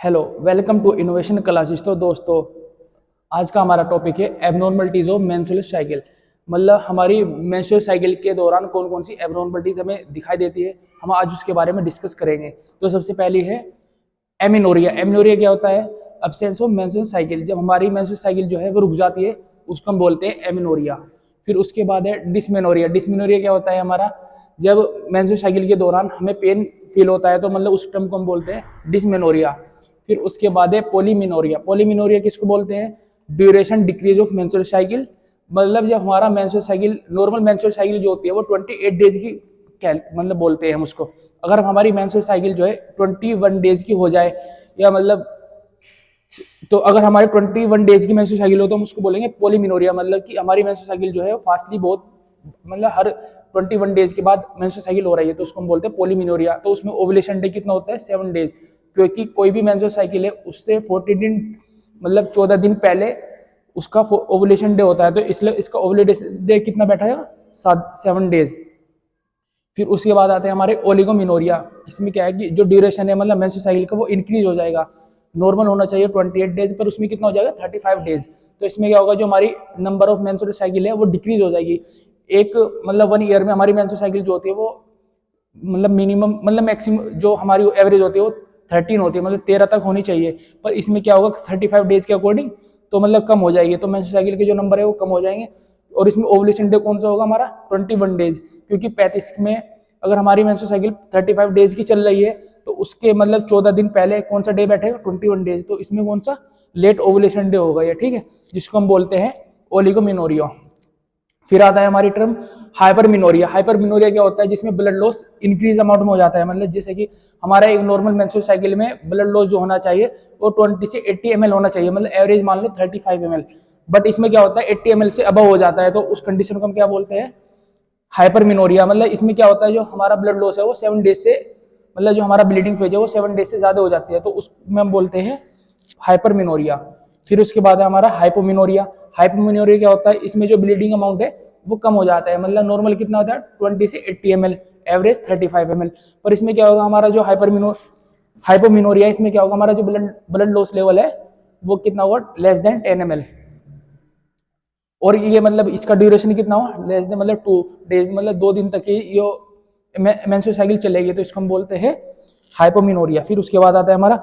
Hello, welcome to innovation classes. तो दोस्तों, आज का हमारा टॉपिक है एबनॉर्मलिटीज ऑफ मेंस्ट्रुअल साइकिल। मतलब हमारी मेंस्ट्रुअल साइकिल के दौरान कौन कौन सी एबनॉर्मलिटीज हमें दिखाई देती है, हम आज उसके बारे में डिस्कस करेंगे। तो सबसे पहली है एमिनोरिया। एमिनोरिया क्या होता है? Absence of menstrual cycle. जब हमारी मेंस्ट्रुअल साइकिल जो है वो रुक जाती है, उसको हम बोलते हैं एमिनोरिया। फिर उसके बाद है डिस्मेनोरिया। डिस्मेनोरिया क्या होता है? हमारा जब मेंस्ट्रुअल साइकिल के दौरान हमें पेन फील होता है, तो मतलब उस टर्म को हम बोलते हैं डिस्मेनोरिया। फिर उसके बाद है पोलीमिनोरिया। पोलीमिनोरिया किसको बोलते हैं? Duration decrease of menstrual cycle. मतलब जब हमारा menstrual cycle, normal menstrual cycle जो होती है वो 28 डेज की मतलब बोलते हैं हम उसको। अगर हमारी मेंस्ट्रुअल साइकिल जो है 21 डेज की हो जाए, या मतलब तो अगर हमारे 21 डेज की मेंस्ट्रुअल साइकिल हो तो हम उसको बोलेंगे पोलीमिनोरिया। मतलब कि हमारी मेंस्ट्रुअल साइकिल जो है फास्टली बहुत, मतलब हर 21 डेज के बाद मेंस्ट्रुअल साइकिल हो रही है, तो उसको हम बोलते हैं पोलीमिनोरिया। तो उसमें ओवुलेशन डे कितना होता है? 7 डेज। क्योंकि कोई भी मेंस्ट्रुअल साइकिल है उससे 14 दिन, मतलब 14 दिन पहले उसका ओवुलेशन डे होता है, तो इसलिए इसका ओवुलेशन डे कितना बैठा है? 7 डेज। फिर उसके बाद आते हैं हमारे ओलिगोमिनोरिया। इसमें क्या है कि जो ड्यूरेशन है मतलब मेंस्ट्रुअल साइकिल का वो इंक्रीज हो जाएगा। नॉर्मल होना चाहिए 28 डेज, पर उसमें कितना हो जाएगा? 35 डेज। तो इसमें क्या होगा, जो हमारी नंबर ऑफ मेंस्ट्रुअल साइकिल है वो डिक्रीज हो जाएगी। एक मतलब 1 ईयर में हमारी मेंस्ट्रुअल साइकिल जो होती है वो मतलब मिनिमम, मतलब मैक्सिमम जो हमारी एवरेज होती है वो 13 होती है, मतलब 13 तक होनी चाहिए। पर इसमें क्या होगा, 35 डेज के अकॉर्डिंग तो मतलब कम हो जाएगी, तो मेंस्ट्रुअल साइकिल के जो नंबर है वो कम हो जाएंगे। और इसमें ओवुलेशन डे कौन सा होगा हमारा? 21 डेज। क्योंकि 35 में अगर हमारी मेंस्ट्रुअल साइकिल 35 डेज की चल रही है, तो उसके मतलब 14 दिन पहले कौन सा डे बैठेगा? 21 डेज। तो इसमें कौन सा? लेट ओवुलेशन डे होगा ये, ठीक है, जिसको हम बोलते हैं ओलिगोमिनोरिया। फिर आता है हमारी टर्म हाइपरमिनोरिया। हाइपरमिनोरिया क्या होता है? जिसमें ब्लड लॉस इंक्रीज अमाउंट में हो जाता है। मतलब जैसे कि हमारा एक नॉर्मल मेंस्ट्रुअल साइकिल में ब्लड लॉस जो होना चाहिए वो 20 से 80 ml होना चाहिए, मतलब एवरेज मान लो 35 ml। बट इसमें क्या होता है, 80 ml से अबव हो जाता है, तो उस कंडीशन को हम क्या बोलते हैं? हाइपरमिनोरिया। मतलब इसमें क्या होता है, जो हमारा ब्लड लॉस है वो 7 डेज से, मतलब जो हमारा ब्लीडिंग फेज है वो 7 डेज से ज्यादा हो जाती है, तो उसमें हम बोलते हैं हाइपरमिनोरिया। फिर उसके बाद है हमारा हाइपोमिनोरिया। हाइपोमिनोरिया क्या होता है? इसमें जो ब्लीडिंग अमाउंट है वो कम हो जाता है, मतलब नॉर्मल कितना होता है? 20 से 80 ml, एवरेज 35 ml। पर इसमें क्या होगा, हमारा जो हाइपोमिनोरिया, इसमें क्या होगा, हमारा जो ब्लड लॉस लेवल है वो कितना होगा? Less than 10 ml। और ये मतलब इसका ड्यूरेशन कितना हो? लेस देन मतलब 2 डेज, मतलब 2 दिन तक ही ये मेंस्ट्रुअल साइकिल चलेगी, तो इसको हम बोलते हैं हाइपोमिनोरिया। फिर उसके बाद आता है हमारा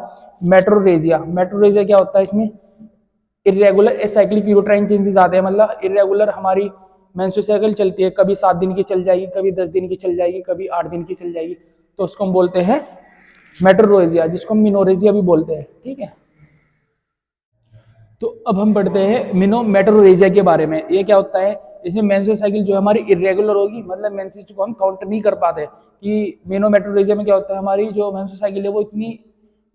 मेट्रोरेजिया। मेट्रोरेजिया क्या होता है? इसमें इरेगुलर एसाइक्लिक यूरोट्राइन चेंजेस आते हैं, मतलब इरेगुलर हमारी मेंस्ट्रुअल साइकिल चलती है, कभी 7 दिन की चल जाएगी, कभी 10 दिन की चल जाएगी, कभी 8 दिन की चल जाएगी, तो उसको हम बोलते हैं मेट्रोरेजिया, जिसको हम मिनोरेजिया भी बोलते हैं, ठीक है। तो अब हम पढ़ते हैं मिनोमेट्रोरेजिया के बारे में। ये क्या होता है? इसमें मेंस्ट्रुअल साइकिल जो हमारी इरेगुलर होगी, मतलब मेंसेस को हम काउंट नहीं कर पाते। कि मिनोमेट्रोरेजिया में क्या होता है, हमारी जो मेंस्ट्रुअल साइकिल है वो इतनी,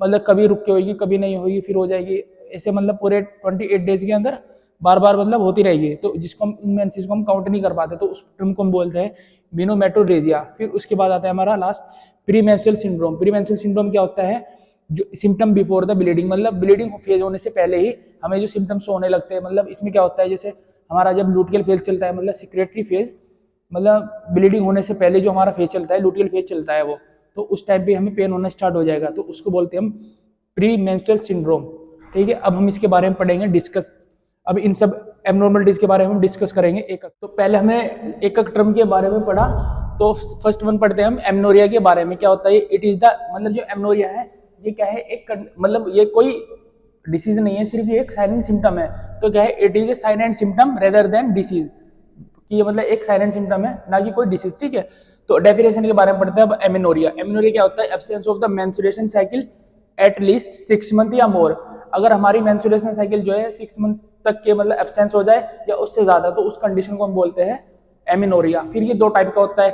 मतलब कभी रुक के होगी, कभी नहीं होगी, फिर हो जाएगी, ऐसे मतलब पूरे 28 डेज के अंदर बार बार मतलब होती रहेगी, तो जिसको हम मेंसेस को हम काउंट नहीं कर पाते, तो उस टर्म को हम बोलते हैं मिनोमेट्रोरेजिया। फिर उसके बाद आता है हमारा last pre menstrual syndrome. Pre menstrual syndrome क्या होता है? जो सिम्टम बिफोर द ब्लीडिंग, मतलब ब्लीडिंग फेज होने से पहले ही हमें जो सिम्टम्स होने लगते हैं। मतलब इसमें क्या होता है, जैसे हमारा जब लूटियल फेज चलता है, मतलब सिक्रेटरी फेज, मतलब ब्लीडिंग होने से पहले जो हमारा फेज चलता है, लूटियल फेज चलता है वो, तो उस टाइम पे हमें पेन होना स्टार्ट हो जाएगा, तो उसको बोलते हैं हम प्री मेंस्ट्रुअल सिंड्रोम, ठीक है। अब हम इसके बारे में पढ़ेंगे डिस्कस। अब इन सब एबनॉर्मलिटीज के बारे में हम डिस्कस करेंगे एक। तो पहले हमें एक टर्म के बारे में पढ़ा, तो फर्स्ट वन पढ़ते हैं हम एमनोरिया के बारे में। क्या होता है? इट इज द, मतलब जो एमनोरिया है ये क्या है? एक मतलब ये कोई डिसीज नहीं है, सिर्फ ये एक साइलेंट सिम्टम है। तो क्या है? It is a silent symptom rather than disease, कि ये मतलब एक साइलेंट सिम्टम है, ना कि कोई डिसीज, ठीक है। तो डेफिनेशन के बारे में पढ़ते हैं अब एमेनोरिया। एमेनोरिया क्या होता है? Absence of the menstruation cycle at least 6 month या मोर। अगर हमारी मेंस्ट्रुएशन साइकिल जो है 6 मंथ तक के मतलब एब्सेंस हो जाए या उससे ज्यादा, तो उस कंडीशन को हम बोलते हैं एमेनोरिया। फिर ये 2 टाइप का होता है।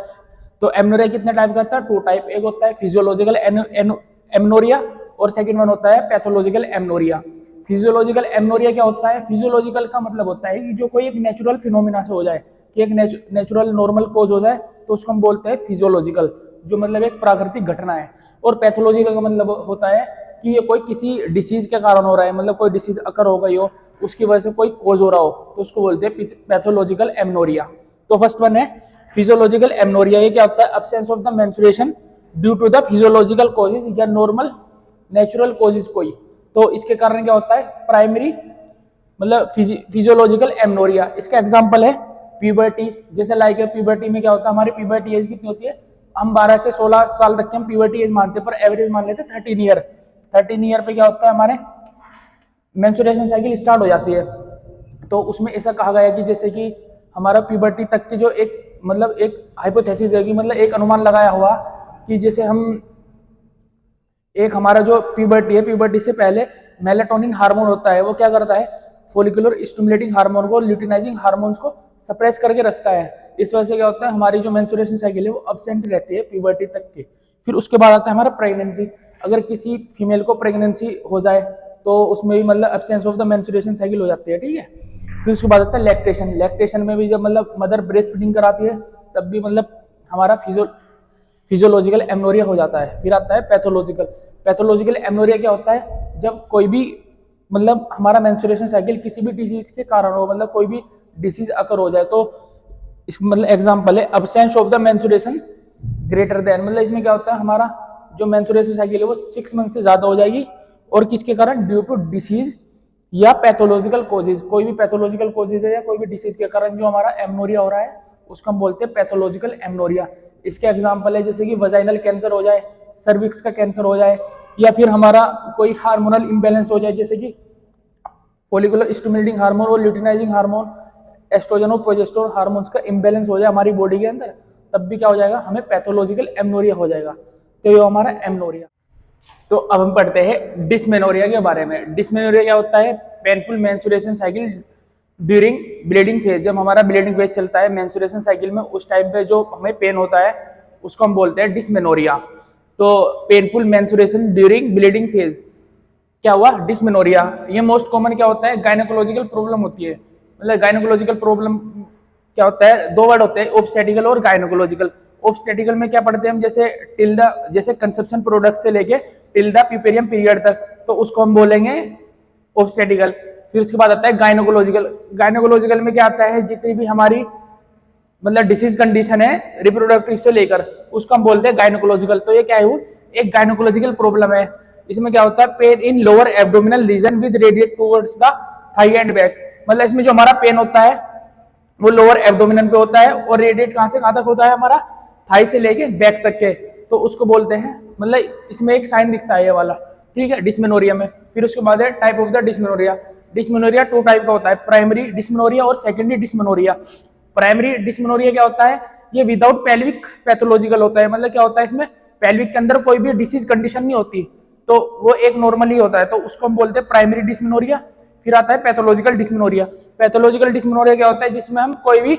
तो एमेनोरिया कितने टाइप का होता है? 2 टाइप। एक होता है फिजियोलॉजिकल एमेनोरिया, और सेकंड वन होता है पैथोलॉजिकल एमेनोरिया। फिजियोलॉजिकल एमेनोरिया क्या होता है? फिजियोलॉजिकल का मतलब होता है कि जो कोई एक नेचुरल फिनोमिना से हो जाए, कि एक नेचुरल नॉर्मल कोज हो जाए, तो उसको हम बोलते हैं फिजियोलॉजिकल, जो मतलब एक प्राकृतिक घटना है। और पैथोलॉजिकल का मतलब होता है कि ये कोई किसी डिसीज के कारण हो रहा है, मतलब कोई डिसीज अकर हो गई हो, उसकी वजह से कोई कोज हो रहा हो, तो उसको बोलते हैं पैथोलॉजिकल एमेनोरिया। तो फर्स्ट वन है फिजियोलॉजिकल एमेनोरिया। ये क्या होता है? Absence of the menstruation due to the physiological causes या नॉर्मल नेचुरल कोजेज कोई, तो इसके कारण क्या होता है प्राइमरी मतलब फिजियोलॉजिकल एमनोरिया। इसका एग्जांपल है प्यूबर्टी, जैसे लाइक प्यूबर्टी में क्या होता है हमारी प्यूबर्टी एज कितनी होती है, हम 12 से 16 साल तक के हम प्यूबर्टी एज मानते हैं, पर एवरेज मान लेते हैं 13 ईयर। 13 ईयर पे क्या होता है हमारे मेंस्ट्रुएशन साइकिल स्टार्ट हो जाती है। तो उसमें ऐसा कहा गया कि जैसे कि हमारा प्यूबर्टी तक के जो एक मतलब एक हाइपोथेसिस है कि मतलब एक अनुमान लगाया हुआ कि जैसे हम एक हमारा जो प्यूबर्टी है, प्यूबर्टी से पहले मेलाटोनिन हार्मोन होता है, वो क्या करता है फोलिकुलर स्टिमुलेटिंग हार्मोन को, ल्यूटिनाइजिंग हार्मोन्स को सप्रेस करके रखता है। इस वजह से क्या होता है हमारी जो मेंस्ट्रुएशन साइकिल है वो अब्सेंट रहती है प्यूबर्टी तक की। फिर उसके बाद आता है हमारा प्रेगनेंसी। अगर किसी फीमेल को प्रेगनेंसी हो जाए तो उसमें भी मतलब absence of the menstruation cycle हो जाती है, ठीक है। फिर उसके बाद आता है लैक्टेशन। लैक्टेशन में भी जब मतलब मदर ब्रेस्ट फीडिंग कराती है तब भी मतलब हमारा फिजियोलॉजिकल एमनोरिया हो जाता है। फिर आता है पैथोलॉजिकल। पैथोलॉजिकल एमनोरिया क्या होता है जब कोई भी मतलब हमारा मेंस्ट्रुएशन साइकिल किसी भी डिजीज के कारण हो, मतलब कोई भी डिसीज अकर हो जाए, तो इस मतलब एग्जांपल है absence of the menstruation greater than, मतलब इसमें क्या होता है हमारा जो मेंस्ट्रुएशन साइकिल है वो 6 मंथ से ज्यादा हो जाएगी, और किसके कारण ड्यू टू डिसीज या पैथोलॉजिकल कोजेज, कोई भी पैथोलॉजिकल कोजेज है या कोई भी डिसीज के कारण जो हमारा एमनोरिया हो रहा है उसको हम बोलते हैं पैथोलॉजिकल एमनोरिया। इसके एग्जांपल है जैसे कि वजाइनल कैंसर हो जाए, सर्विक्स का कैंसर हो जाए, या फिर हमारा कोई हार्मोनल इम्बैलेंस हो जाए जैसे कि फोलिकुलर स्टिमुलेटिंग हार्मोन और ल्यूटिनाइजिंग हार्मोन, एस्ट्रोजन और प्रोजेस्टेरोन हार्मोन्स का इम्बैलेंस हो जाए हमारी बॉडी के अंदर, तब भी क्या हो जाएगा हमें पैथोलॉजिकल एमनोरिया हो जाएगा। तो ये हमारा एमनोरिया। तो अब हम पढ़ते हैं डिस्मेनोरिया के बारे में। डिस्मेनोरिया क्या होता है painful menstruation cycle during bleeding phase. जब हमारा ब्लीडिंग फेज चलता है मेंस्ट्रुएशन साइकिल में उस टाइम पे जो हमें पेन होता है उसको हम बोलते हैं डिस्मेनोरिया। तो painful menstruation during bleeding phase क्या हुआ डिस्मेनोरिया। ये मोस्ट कॉमन क्या होता है गायनेकोलॉजिकल प्रॉब्लम होती है। मतलब गायनेकोलॉजिकल प्रॉब्लम क्या होता है, दो वर्ड होते हैं ऑब्स्टेटिकल और गायनेकोलॉजिकल। ऑब्स्टेटिकल में क्या पढ़ते हैं हम जैसे टिल द जैसे कंसेप्शन प्रोडक्ट से लेके टिल द प्यूपेरियम पीरियड तक, तो उसको हम बोलेंगे ऑब्स्टेटिकल। फिर उसके बाद आता है गायनेकोलॉजिकल। गायनेकोलॉजिकल में क्या आता है जितनी भी हमारी मतलब डिसीज कंडीशन है रिप्रोडक्टिव से लेकर उसको हम बोलते हैं गायनेकोलॉजिकल। तो ये क्या है एक गायनेकोलॉजिकल प्रॉब्लम है। इसमें क्या होता है pain in lower abdominal region with radiate towards the thigh and back. मतलब इसमें जो हमारा पेन होता है वो लोअर एब्डोमिनल पे होता है और रेडिएट कहां से कहां तक होता है हमारा थाई से लेके बैक तक के, तो उसको बोलते हैं मतलब इसमें एक साइन दिखता है ये वाला, ठीक है डिस्मेनोरिया में। फिर उसके बाद है type of the dysmenorrhoea. Dysmenorrhoea 2 type का होता है, प्राइमरी डिस्मेनोरिया और सेकेंडरी डिस्मेनोरिया। प्राइमरी डिस्मेनोरिया क्या होता है ये विदाउट पेल्विक पैथोलॉजिकल होता है। मतलब क्या होता है इसमें पेल्विक के अंदर कोई भी डिसीज कंडीशन नहीं होती, तो वो एक नॉर्मली होता है, तो उसको हम बोलते हैं प्राइमरी डिस्मेनोरिया। फिर आता है पैथोलॉजिकल डिस्मेनोरिया। पैथोलॉजिकल डिस्मेनोरिया क्या होता है जिसमें हम कोई भी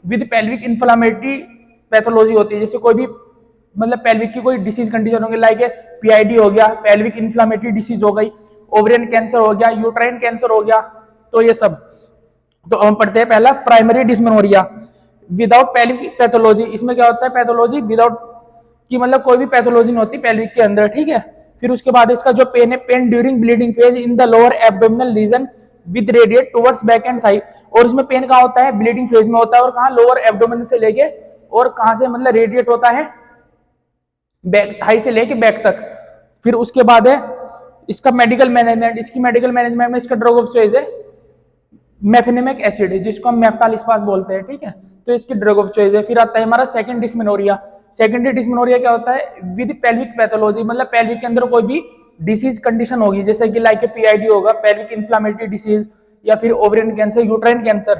विद पेल्विक इन्फ्लामेटरी पैथोलॉजी होती है, जैसे कोई भी मतलब पेल्विक की कोई डिसीज कंडीशन होगी लाइक पीआईडी हो गया, पेल्विक इन्फ्लामेटरी डिसीज हो गई, ओवरियन कैंसर हो गया, यूट्राइन कैंसर हो गया, तो ये सब। तो हम पढ़ते हैं पहला primary dysmenorrhoea without pelvic pathology. इसमें क्या होता है पैथोलॉजी विदाउट की मतलब कोई भी पैथोलॉजी नहीं होती पेल्विक के अंदर, ठीक है। फिर उसके बाद इसका जो पेन है pain during bleeding phase in the lower abdominal region with radiate towards back and thigh. और इसमें पेन कहाँ होता है ब्लीडिंग फेज में होता है, और कहाँ लोअर एब्डोमिनल से लेके और कहां से मतलब रेडिएट होता है बैक थाई से लेके बैक तक। फिर उसके बाद है इसका मेडिकल मैनेजमेंट। इसकी मेडिकल मैनेजमेंट में इसका ड्रग ऑफ चॉइस है मेफेनेमिक एसिड जिसको हम मेफ्टालिस्पास बोलते हैं, ठीक है। तो इसकी ड्रग ऑफ चॉइस है। फिर आता है हमारा सेकंड डिस्मेनोरिया। सेकेंडरी डिस्मेनोरिया क्या होता है विद पेल्विक पैथोलॉजी। मतलब पेल्विक के अंदर कोई भी डिसीज कंडीशन होगी जैसे कि लाइक पीआईडी होगा, पेल्विक इन्फ्लामेटरी डिसीज, या फिर ओवरियन कैंसर, यूट्राइन कैंसर,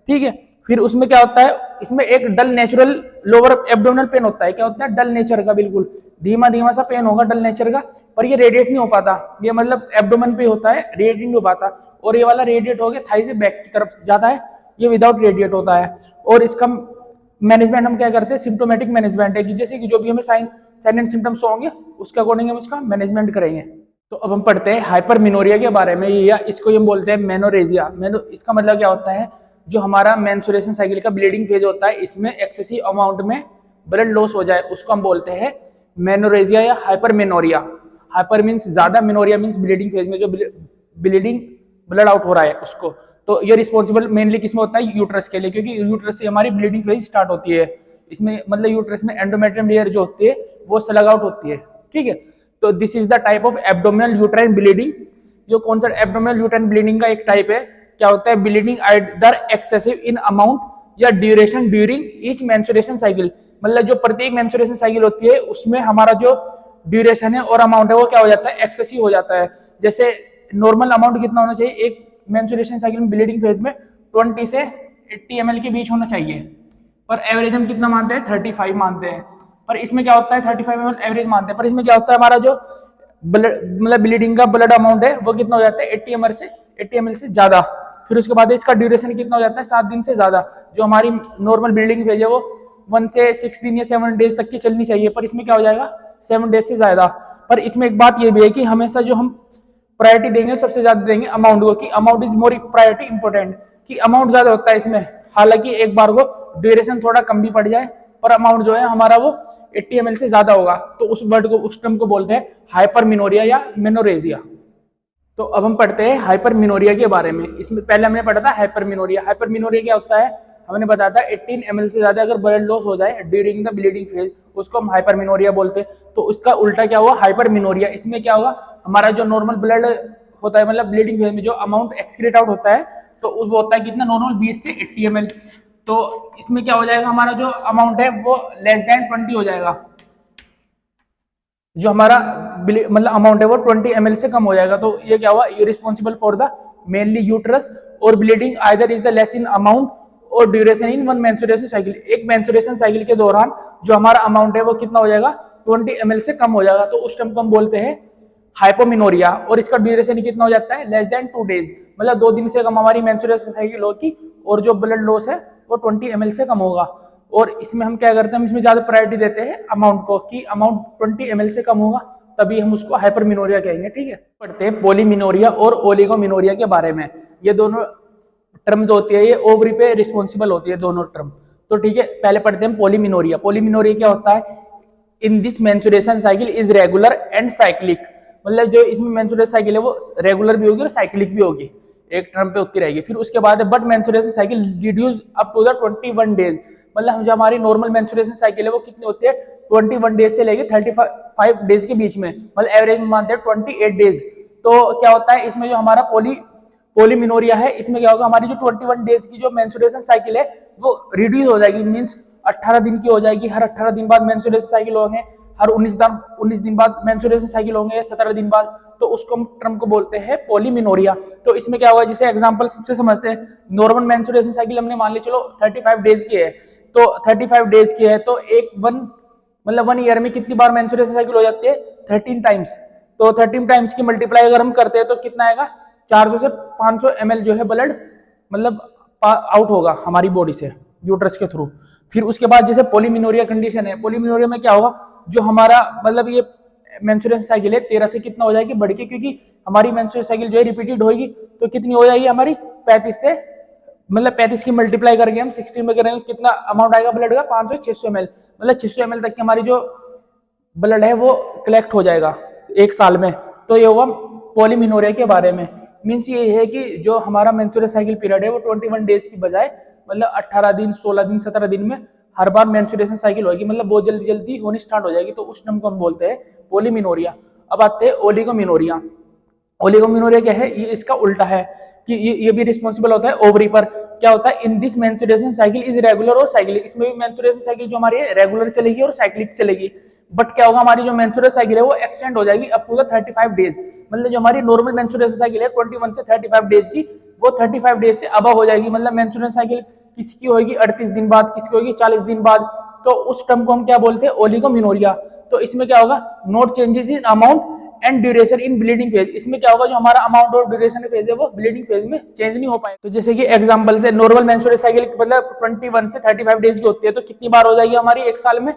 ठीक है। फिर उसमें क्या होता है इसमें एक डल नेचुरल लोअर एब्डोमिनल पेन होता है। क्या होता है डल नेचर का, बिल्कुल धीमा धीमा सा पेन होगा डल नेचर का, पर ये रेडिएट नहीं हो पाता। ये मतलब एब्डोमेन पे होता है, रेडिएट नहीं हो पाता। और ये वाला रेडिएट हो गया थाई से बैक की तरफ जाता है, ये विदाउट रेडिएट होता है। और इसका मैनेजमेंट हम क्या करते हैं सिम्टोमेटिक मैनेजमेंट है कि जैसे कि जो भी हमें साइन एंड सिम्टम्स होंगे उसके अकॉर्डिंग हम इसका मैनेजमेंट करेंगे। तो अब हम पढ़ते हैं हाइपरमिनोरिया के बारे में, या इसको हम बोलते हैं मेनोरेजिया। इसका मतलब क्या होता है जो हमारा मेंस्ट्रुएशन साइकिल का ब्लीडिंग फेज होता है इसमें एक्सेसिव अमाउंट में ब्लड लॉस हो जाए उसको हम बोलते हैं मेनोरेजिया या हाइपरमेनोरिया। हाइपर मींस ज्यादा, मेनोरिया मींस ब्लीडिंग फेज में जो ब्लीडिंग ब्लड आउट हो रहा है उसको। तो ये रिस्पॉन्सिबल मेनली किसमें होता है यूट्रस के लिए, क्योंकि यूट्रस से हमारी ब्लीडिंग फेज स्टार्ट होती है। इसमें मतलब यूट्रस में एंडोमेट्रियम लेयर जो होती है वो स्लग आउट होती है, ठीक है। तो this is the type of abdominal uterine bleeding. जो कौन सा एब्डोमिनल यूट्राइन ब्लीडिंग का एक टाइप है, क्या होता है, bleeding either excessive in amount या duration during each menstruation cycle. मतलब जो प्रत्येक मेंस्ट्रुएशन साइकिल होती है उसमें हमारा जो ड्यूरेशन है और अमाउंट है वो क्या हो जाता है, एक्सेसिव हो जाता है। जैसे नॉर्मल अमाउंट कितना होना चाहिए एक मेंस्ट्रुएशन साइकिल में ब्लीडिंग फेज में 20 से 80 ml के बीच होना चाहिए, पर एवरेज हम कितना मानते हैं, 35 मानते हैं। पर इसमें क्या होता है 35 ml एवरेज मानते हैं, पर इसमें क्या होता है हमारा जो मतलब ब्लीडिंग का ब्लड अमाउंट है वो कितना हो जाता है 80 ml से ज्यादा। फिर उसके बाद इसका ड्यूरेशन कितना हो जाता है 7 दिन से ज्यादा। जो हमारी नॉर्मल ब्लीडिंग फेज है वो 1 से 6 दिन या 7 डेज तक की चलनी चाहिए, पर इसमें क्या हो जाएगा 7 डेज से ज्यादा। पर इसमें एक बात ये भी है कि हमेशा जो हम प्रायोरिटी देंगे सबसे ज्यादा देंगे अमाउंट को, कि amount is more priority important, कि अमाउंट ज्यादा होता है इसमें। हालांकि एक बार को ड्यूरेशन थोड़ा कम भी पड़ जाए पर अमाउंट जो है हमारा वो 80 ml से ज्यादा होगा, तो उस वर्ड को उस टर्म को बोलते हैं हाइपरमिनोरिया या मेनोरेजिया। तो अब हम पढ़ते हैं हाइपरमिनोरिया के बारे में। इसमें पहले हमने पढ़ा था हाइपरमिनोरिया। हाइपरमिनोरिया क्या होता है, हमने बताया था 18 ml से ज्यादा अगर ब्लड लॉस हो जाए ड्यूरिंग द ब्लीडिंग फेज उसको हम हाइपरमिनोरिया बोलते हैं। तो उसका उल्टा क्या हुआ, हाइपरमिनोरिया। इसमें क्या होगा, हमारा जो नॉर्मल ब्लड होता है मतलब ब्लीडिंग फेज में जो अमाउंट एक्सक्रीट आउट होता है तो वो होता है कितना, नॉर्मल 20 से 80 ml। तो इसमें क्या हो जाएगा, हमारा जो अमाउंट है वो लेस देन 20 हो जाएगा। जो हमारा मतलब अमाउंट है वो 20 ml से कम हो जाएगा। तो ये क्या हुआ, responsible for the mainly uterus और bleeding either is the less in amount और duration in one menstruation cycle. एक मेंस्ट्रुएशन साइकिल के दौरान जो हमारा अमाउंट है वो कितना हो जाएगा, 20 ml से कम हो जाएगा। तो उस टाइम को हम बोलते हैं हाइपोमिनोरिया। और इसका ड्यूरेशन कितना हो जाता है, लेस देन 2 डेज, मतलब 2 दिन से कम हमारी मेंस्ट्रुएशन साइकिल होगी और जो ब्लड लॉस है वो 20 ml से कम होगा। और इसमें हम क्या करते हैं, हम इसमें ज्यादा प्रायोरिटी देते हैं अमाउंट को, कि अमाउंट 20 ml से कम होगा तभी हम उसको हाइपरमिनोरिया कहेंगे। ठीक है, पढ़ते हैं पॉलीमिनोरिया और ओलिगोमिनोरिया के बारे में। ये दोनों टर्म जो होती है ये ओवरी पे रिस्पॉन्सिबल होती है दोनों टर्म। तो ठीक है, पहले पढ़ते हैं पॉलीमिनोरिया। पॉलीमिनोरिया क्या होता है, in this menstruation cycle is regular and cyclic. मतलब जो इसमें मेंस्ट्रुएशन साइकिल है वो रेगुलर भी होगी और साइक्लिक भी होगी, एक टर्म पे उतनी रहेगी। फिर उसके बाद but menstruation cycle reduce up to the 21 days. मतलब जो हमारी नॉर्मल मेंस्ट्रुएशन साइकिल है वो कितनी होती है, 21 डेज से लेके 35 डेज के बीच में, मतलब एवरेज में मानते हैं 28 डेज। तो क्या होता है इसमें जो हमारा पॉलीमिनोरिया है इसमें क्या होगा, हमारी जो 21 डेज की जो मेंस्ट्रुएशन साइकिल है वो रिड्यूस हो जाएगी, मींस 18 दिन की हो जाएगी। हर 18 दिन बाद मेंस्ट्रुएशन साइकिल होंगे, हर 19 दिन बाद मेंस्ट्रुएशन साइकिल होंगे, 17 दिन बाद। तो उसको हम टर्म को बोलते हैं पॉलीमिनोरिया। तो इसमें क्या होगा, जैसे एग्जांपल सबसे समझते हैं, नॉर्मल मेंस्ट्रुएशन साइकिल हमने मान ली चलो 35 डेज की है, तो 35 डेज की है तो मतलब 1 ईयर में कितनी बार मेंस्ट्रुएशन साइकिल हो जाती है, 13 टाइम्स। तो 13 टाइम्स की मल्टीप्लाई अगर हम करते हैं तो कितना आएगा, 400 से 500 ml जो है ब्लड मतलब आउट होगा हमारी बॉडी से यूट्रस के थ्रू। फिर उसके बाद जैसे पॉलीमिनोरिया कंडीशन है, पॉलीमिनोरिया में क्या होगा, जो हमारा मतलब ये मेंस्ट्रुएशन साइकिल है 13 से कितना हो जाएगी बढ़ के, क्योंकि हमारी मेंस्ट्रुएशन साइकिल जो है रिपीटेड होगी तो कितनी हो जाएगी हमारी 35 से, मतलब 35 की मल्टीप्लाई करके हम 16 में करेंगे कितना अमाउंट आएगा ब्लड का, 500 600 ml, मतलब 600 ml तक की हमारी जो ब्लड है वो कलेक्ट हो जाएगा एक साल में। तो ये हुआ पॉलीमिनोरिया के बारे में। मीन्स ये है कि जो हमारा मेंस्ट्रुएशन साइकिल पीरियड है वो 21 डेज की बजाय मतलब 18 दिन 16 दिन 17 दिन में हर बार मेंस्ट्रुएशन साइकिल होगी, मतलब बहुत जल्दी जल्दी होनी स्टार्ट हो जाएगी। तो उस टर्म को हम बोलते हैं पॉलीमिनोरिया। अब आते हैं ओलिगोमिनोरिया। ओलिगोमिनोरिया क्या है, ये इसका उल्टा है कि ये भी रिस्पॉन्सिबल होता है ओवरी पर। क्या होता है, in this menstruation cycle is regular और साइक्लिक। इसमें भी मेंस्ट्रुएशन साइकिल जो हमारी है रेगुलर चलेगी और साइक्लिक चलेगी। बट क्या होगा, हमारी जो मेंस्ट्रुएशन साइकिल है वो एक्सटेंड हो जाएगी अप टू द 35 डेज। मतलब जो हमारी नॉर्मल मेंस्ट्रुएशन साइकिल है 21 से 35 डेज की, वो 35 डेज से अबव हो जाएगी। मतलब मेंस्ट्रुएशन साइकिल किसी की होगी 38 दिन बाद, किसी की होगी 40 दिन बाद। तो उस टर्म को हम क्या बोलते हैं, ओलिगोमिनोरिया। तो इसमें क्या होगा, note changes in amount and duration in bleeding phase. इसमें क्या होगा, जो हमारा अमाउंट और ड्यूरेशन फेज है वो ब्लीडिंग फेज में चेंज नहीं हो पाए। तो जैसे कि एग्जांपल से नॉर्मल मेंस्ट्रुएशन साइकिल मतलब 21 से 35 डेज की होती है, तो कितनी बार हो जाएगी हमारी एक साल में,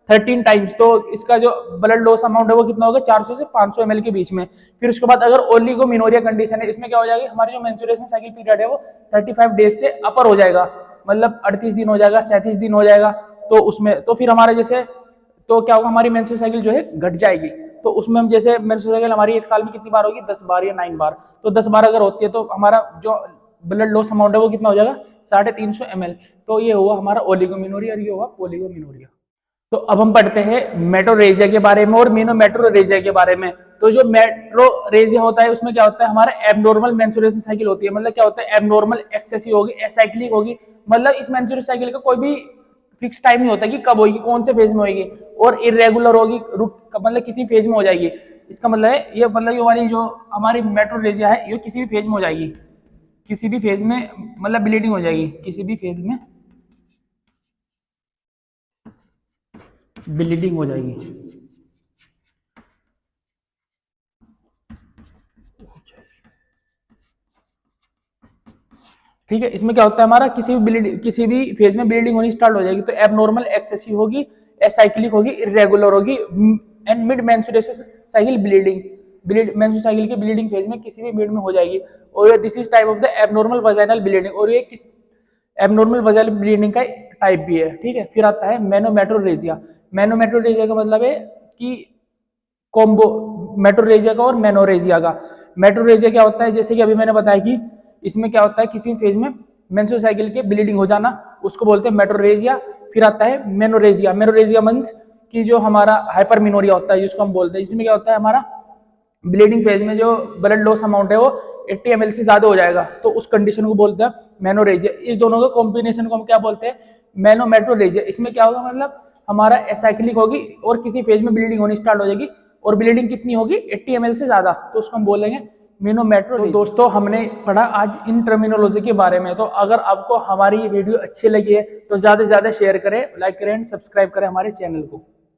13 टाइम्स। तो इसका जो ब्लड लॉस अमाउंट है वो कितना होगा, 400 से 500 ml के बीच में। फिर उसके बाद अगर ओलिगोमिनोरिया कंडीशन है, इसमें क्या हो जाएगा, हमारी जो मेंस्ट्रुएशन साइकिल पीरियड है वो 35 डेज से अपर हो जाएगा, मतलब 38 दिन हो जाएगा, 37 दिन हो जाएगा। तो उसमें तो फिर हमारे जैसे तो क्या होगा, हमारी मेंस्ट्रुएशन साइकिल जो है घट जाएगी। तो उसमें हम जैसे मेंस्ट्रुएशन साइकिल हमारी एक साल में कितनी बार होगी, 10 बार या 9 बार। तो 10 बार अगर होती है तो हमारा जो ब्लड लॉस अमाउंट है वो कितना हो जाएगा, 350 ml। तो ये हुआ हमारा ओलिगोमिनोरिया और ये हुआ पॉलीगोमिनोरिया। तो अब हम पढ़ते हैं मेट्रोरेजिया के बारे में और मेनोमेट्रोरेजिया के बारे में। तो जो मेट्रोरेजिया होता है उसमें क्या होता है, हमारा एबनॉर्मल मेंस्ट्रुएशन साइकिल होती है। मतलब क्या होता है, एबनॉर्मल एक्सेसिव होगी, एसाइक्लिक होगी। मतलब इस मेंस्ट्रुएशन साइकिल का कोई भी फिक्स टाइम नहीं होता कि कब होगी, कौन से फेज में होगी, और इरेगुलर होगी, मतलब किसी फेज में हो जाएगी। इसका मतलब है ये, मतलब ये वाली जो हमारी मेट्रोरेजिया है ये किसी भी फेज में हो जाएगी, किसी भी फेज में, मतलब ब्लीडिंग हो जाएगी, किसी भी फेज में ब्लीडिंग हो जाएगी। ठीक है, इसमें क्या होता है हमारा किसी भी फेज में ब्लीडिंग होनी स्टार्ट हो जाएगी। तो एबनॉर्मल एक्सेसिव होगी, एसाइक्लिक होगी, इरेगुलर होगी, and mid menstruation cycle bleeding, menstruation cycle के ब्लीडिंग फेज में किसी भी मिड में हो जाएगी। और this is type of the abnormal vaginal bleeding, और ये किस एबनॉर्मल वजाइनल ब्लीडिंग का टाइप भी है। ठीक है, फिर आता है मेनोमेट्रोरेजिया। मेनोमेट्रोरेजिया का मतलब है कि कॉम्बो मेट्रोरेजिया का और मेनोरेजिया का। मेट्रोरेजिया क्या होता है, जैसे कि अभी मैंने बताया कि इसमें क्या होता है, किसी फेज में मेंस्ट्रुअल साइकिल के ब्लीडिंग हो जाना, उसको बोलते हैं मेट्रोरेजिया। फिर आता है मेनोरेजिया। मेनोरेजिया मींस कि जो हमारा हाइपरमिनोरिया होता है जिसको हम बोलते हैं, इसमें क्या होता है हमारा ब्लीडिंग फेज में जो ब्लड लॉस अमाउंट है वो 80 ml से ज्यादा हो जाएगा, तो उस कंडीशन को बोलते हैं मेनोरेजिया। इस दोनों के कॉम्बिनेशन को हम क्या बोलते हैं, मेनोमेट्रोरेजिया। इसमें क्या होगा, मतलब हमारा एसाइक्लिक होगी और किसी फेज में ब्लीडिंग होनी स्टार्ट हो जाएगी, और ब्लीडिंग कितनी होगी 80 ml से ज्यादा, तो उसको हम बोलेंगे मेनोमेट्रो। तो दोस्तों हमने पढ़ा आज इन टर्मिनोलॉजी के बारे में। तो अगर आपको हमारी ये वीडियो अच्छी लगी है तो ज्यादा से ज्यादा शेयर करें, लाइक करें, सब्सक्राइब करें हमारे चैनल को।